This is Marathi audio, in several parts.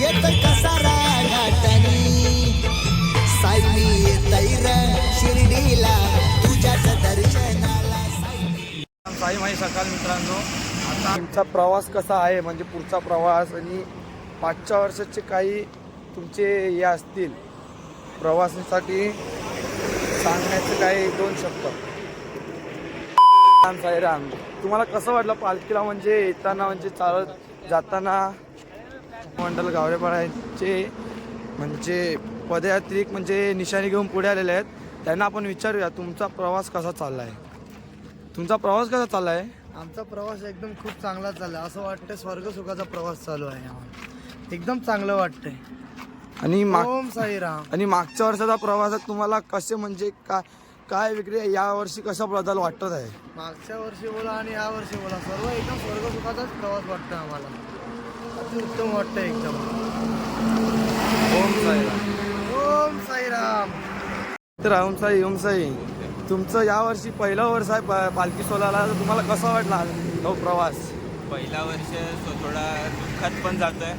येत कसारा घाटणी साई येतय र शिर्डीला तुझ्याच दर्शनाला साई माई सकाळ मित्रांनो, आता तुमचा प्रवास कसा आहे म्हणजे पुढचा प्रवास आणि पाचच्या वर्षाचे काही तुमचे हे असतील प्रवासासाठी सांगण्याचे काही 2 शब्द. साईराम, तुम्हाला कसं वाटलं पालखीला म्हणजे येताना म्हणजे चालत जाताना मंडल गावरेपाड्याचे म्हणजे पदयात्रिक म्हणजे निशाणी घेऊन पुढे आलेले आहेत, त्यांना आपण विचारूया तुमचा प्रवास कसा चालला आहे. तुमचा प्रवास कसा चालला आहे? आमचा प्रवास एकदम खूप चांगला चालला, असं वाटतं स्वर्ग सुखाचा प्रवास चालू आहे आम्हाला. एकदम चांगलं वाटतंय. आणि ओम साईराम. आणि मागच्या वर्षाचा प्रवासात तुम्हाला कसे म्हणजे काय वेगळे या वर्षी कसा बदल वाटत आहे? मागच्या वर्षी बोला आणि या वर्षी बोला, सर्व एकदम स्वर्ग सुखाचाच प्रवास वाटतोय आम्हाला. अति उत्तम वाटतंय एकदम. ओम साईराम. ओम साईराम. तर ओम साई, तुमचं यावर्षी पहिलं वर्ष आहे पालखी सोहळ्याला, तर तुम्हाला कसा वाटला तो प्रवास? पहिला वर्ष थोडा दुःखात पण जातोय.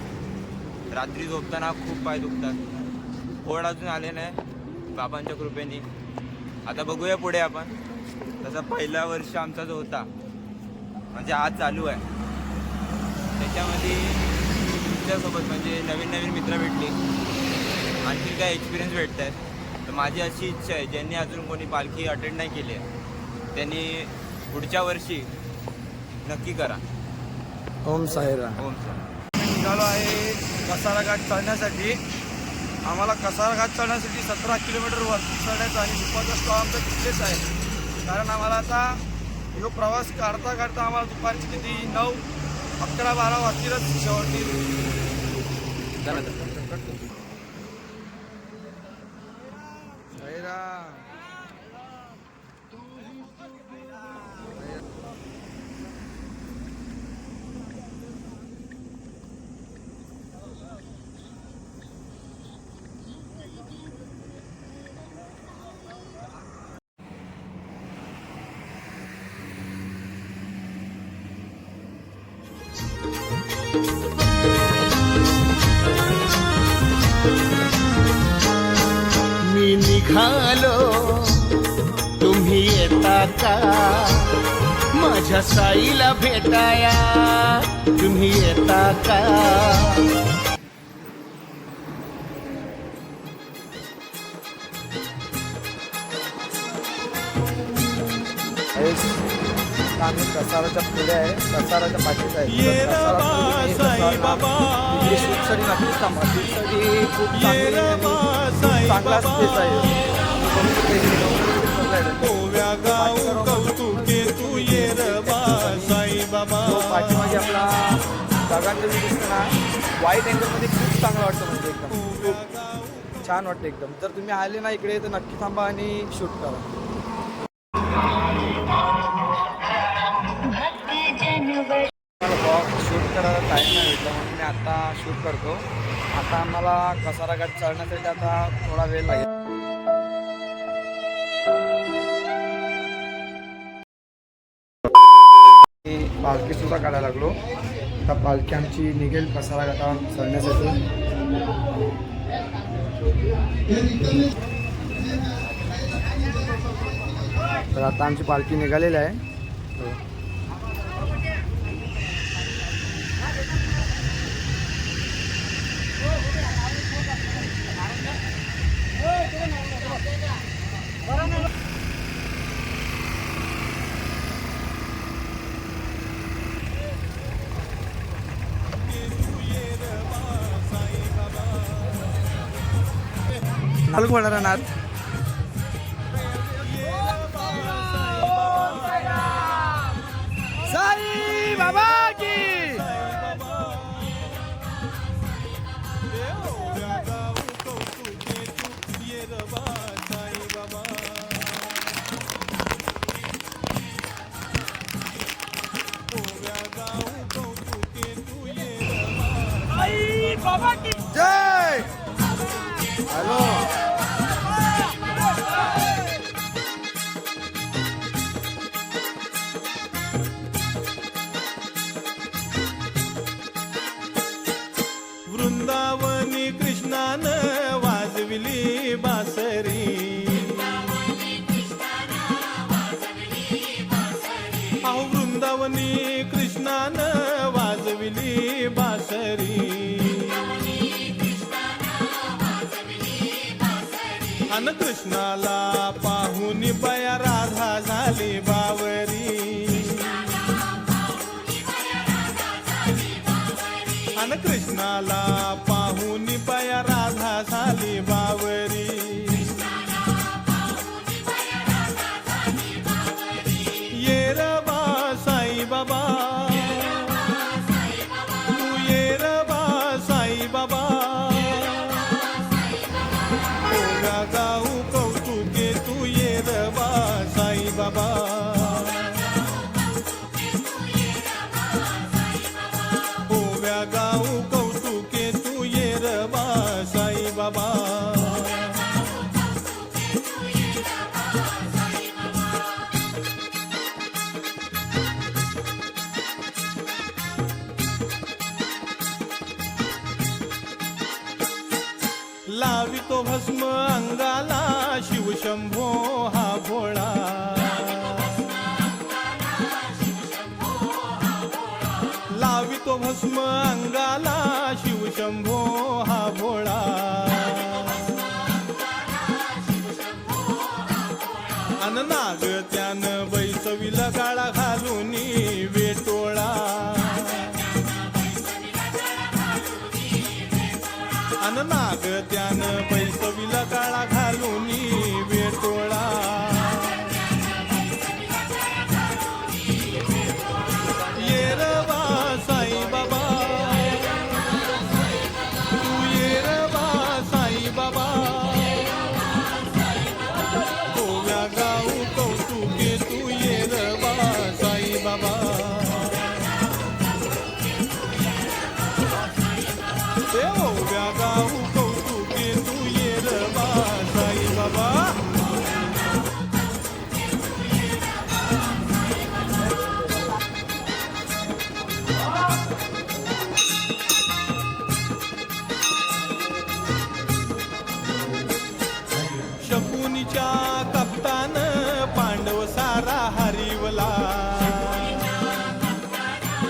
रात्री झोपताना खूप पाय दुखतात. ओढ अजून आले नाही बाबांच्या कृपेने. आता बघूया पुढे आपण. तसा पहिला वर्ष आमचा जो होता म्हणजे आज चालू आहे, त्याच्यामध्ये तुमच्यासोबत म्हणजे नवीन नवीन मित्र भेटले, आणखी काय एक्सपिरियन्स भेटत आहेत. तर माझी अशी इच्छा आहे, ज्यांनी अजून कोणी पालखी अटेंड नाही केली आहे त्यांनी पुढच्या वर्षी नक्की करा. ओम साईराम. ओम सर. निघालो आहे कसारा घाट चढण्यासाठी. आम्हाला कसारा घाट चढण्यासाठी 17 किलोमीटर वरती चढायचं आणि दुपारचा स्टॉप आमचा तिथलेच आहे. कारण आम्हाला आता जो प्रवास काढता काढता आम्हाला दुपारची किती 9, 11, 12 वाजतीलच शेवटी. मी निघालो तुम्ही येता का माझ्या साईला भेटाया तुम्ही येता का. आम्ही कसाराच्या पुढे आहे, कसाराच्या पाठीच आहे. शूटसाठी नक्कीच थांबा. शूटसाठी खूप चांगला स्पेस आहे. पाठीमागे आपला ढगांचं व्ह्यू दिसतं ना, वाईट अँगलमध्ये खूप चांगलं वाटतं, म्हणजे एकदम खूप छान वाटतं एकदम. जर तुम्ही आले ना इकडे तर नक्की थांबा आणि शूट करा. शूट करायला टाईम नाही भेटला म्हणून मी आता शूट करतो. आता आम्हाला कसारा घाट चढण्यासाठी आता थोडा वेळ लागेल. पालखी सुद्धा काढायला लागलो. आता पालखी आमची निघेल कसारा घाटावर चढण्यासाठी. तर आता आमची पालखी निघालेली आहे. नाथ साई बाबा की. जय. हॅलो. वृंदा वृंदावनी कृष्णानं वाजविली बासरी अहो वृंदावनी कृष्णानं वाजविली बासरी अन कृष्णाला पाहून बया राधा झाली बावरी अन कृष्णाला पाहून बया राधा झाली बावरी ये रे बा साई बाबा तू ये रे बा साई बाबा ओव्या गाऊ कौतुके तू ये रे बा साई बाबा ओव्या गाऊ कौतुके तू ये रे बा साई बाबा लावितो भस्म अंगाला शिवशंभो हा भोळा लावितो भस्म अंगाला शिवशंभो हा भोळा अन नाग त्यानं बैसविला गाळा घालून वेटोळा अन नाग त्यानं बैसविला काळा घालून वेटोळा ये रे बा साई बाबा तू ये रे बा साई बाबा ओव्या गाऊ कौतुके तू ये रे बा साई बाबा ओव्या गाऊ कौतुके तू ये रे बा साई बाबा शकुनीच्या कप्तान पांडव सारा हरिवला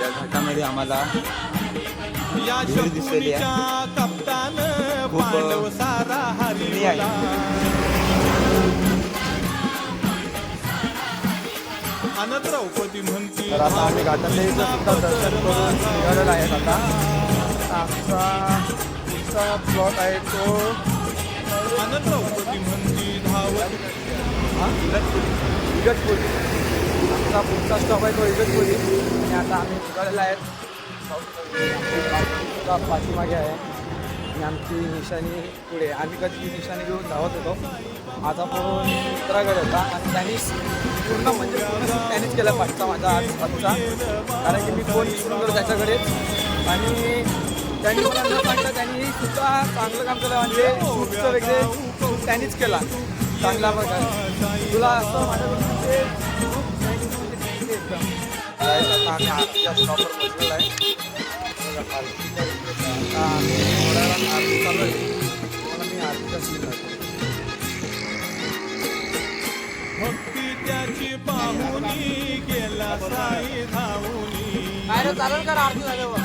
या घाटामध्ये आम्हाला या शकुनीच्या कप्तान पांडव सारा हरिवला अन द्रौपदी म्हणती तर आता आम्ही घाटातले सुद्धा दर्शन करून निघालेलो आहेत आता आमचा प्लॉट आहे तो अन द्रौपदी म्हणती धावत इगतपुरी आमचा पुढचा स्टॉप आहे तो इगतपुरी आणि आता आम्ही निघालेला आहेत पाठीमागे आहे आणि आमची निशाणी पुढे आम्ही कधी निशाणी घेऊन धावत होतो माझा फोन मित्राकडे होता आणि त्यांनीच पूर्ण म्हणजे त्यांनीच केला पाठचा माझा हातचा कारण की मी फोन विसरून गेलो त्याच्याकडेच आणि त्यांनी मला न सांगता त्यांनी सुद्धा चांगलं काम केलं म्हणजे शूटचं वगैरे त्यांनीच केला चांगला प्रकारे तुला असं माझ्याकडून ते एकदम आम्ही आरतीच्या स्टॉपवर पोचलेला आहे आता आम्ही थोड्या वेळात आरती चालू आहे मला मी आरतीचा सीन आहे भक्ती त्याची पाहुनी गेला साई धावूनी चालेल का आरती झाल्यावर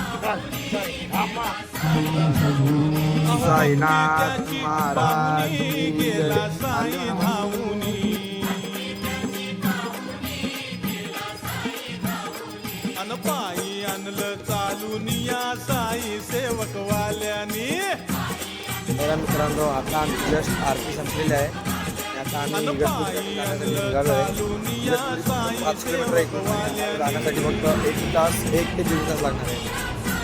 साईनाथ महाराज गेला साई धावूनी अन पायी आणलं चालून या साई सेवक वाल्यानी तर मित्रांनो आता आमची जस्ट आरती संपलेली आहे आणि आता आम्ही निघालो आहे 5 किलोमीटर एक जाण्यासाठी फक्त 1 तास 1 ते 1.5 तास लागणार आहे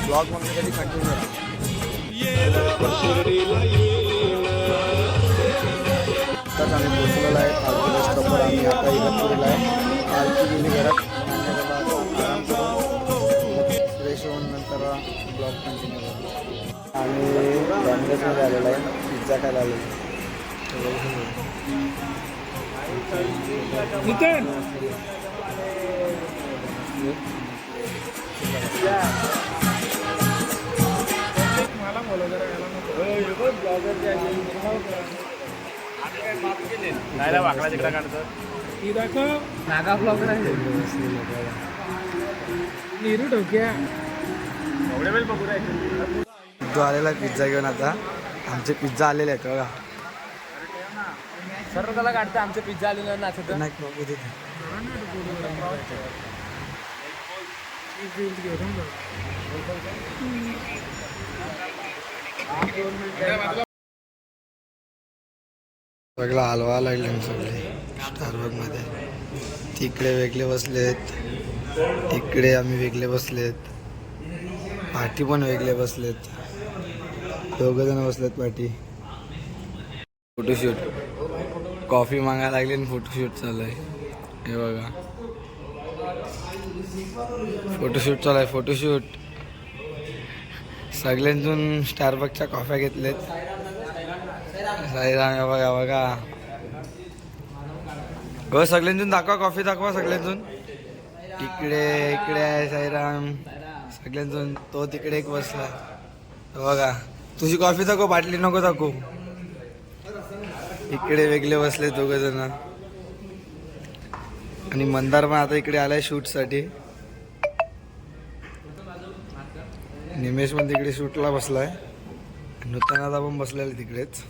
ब्लॉग बनवण्यासाठी कंटिन्यू करा आताच आम्ही पोचलेलो आहे आरतीच्या स्टॉपवर आम्ही आता इगतपुरीला आहे आरती गेली घरात आराम करून फ्रेश होऊन नंतर ब्लॉग कंटिन्यू करा आम्ही डॉमिनोजमध्ये आलेलो आहे पिझ्झा खायला आलेलो तो आलेला पिझ्झा घेऊन आता आमचे पिझ्झा आलेले आहेत बघा. सर्व त्याला काढतं आमचे पिझ्झा आलेला ना नाही बघू तिथे. सगळं हलवा लागले सगळे स्टारबक मध्ये. तिकडे वेगळे बसलेत, इकडे आम्ही वेगळे बसलेत, पाठी पण वेगळे बसलेत, दोघ जण बसलेत पाठी. फोटोशूट कॉफी मागायला लागली आणि फोटोशूट चालू आहे. हे बघा फोटोशूट चालू आहे. फोटोशूट सगळ्यांतून स्टारबकच्या कॉफ्या घेतलेत. साईराम हे बघा बघा. हो सगळ्यांतून दाखवा, कॉफी दाखवा सगळ्यांतून. इकडे इकडे आहे साईराम सगळ्यांतून. तो तिकडे एक बसला बघा. तुझी कॉफी दाखव, बाटली नको दाखव. इकडे वेगळे बसले दोघ जण. आणि मंदार पण आता इकडे आलाय शूट साठी. निमेश पण तिकडे शूटला बसलाय. नूतन आता पण बसलेला तिकडेच.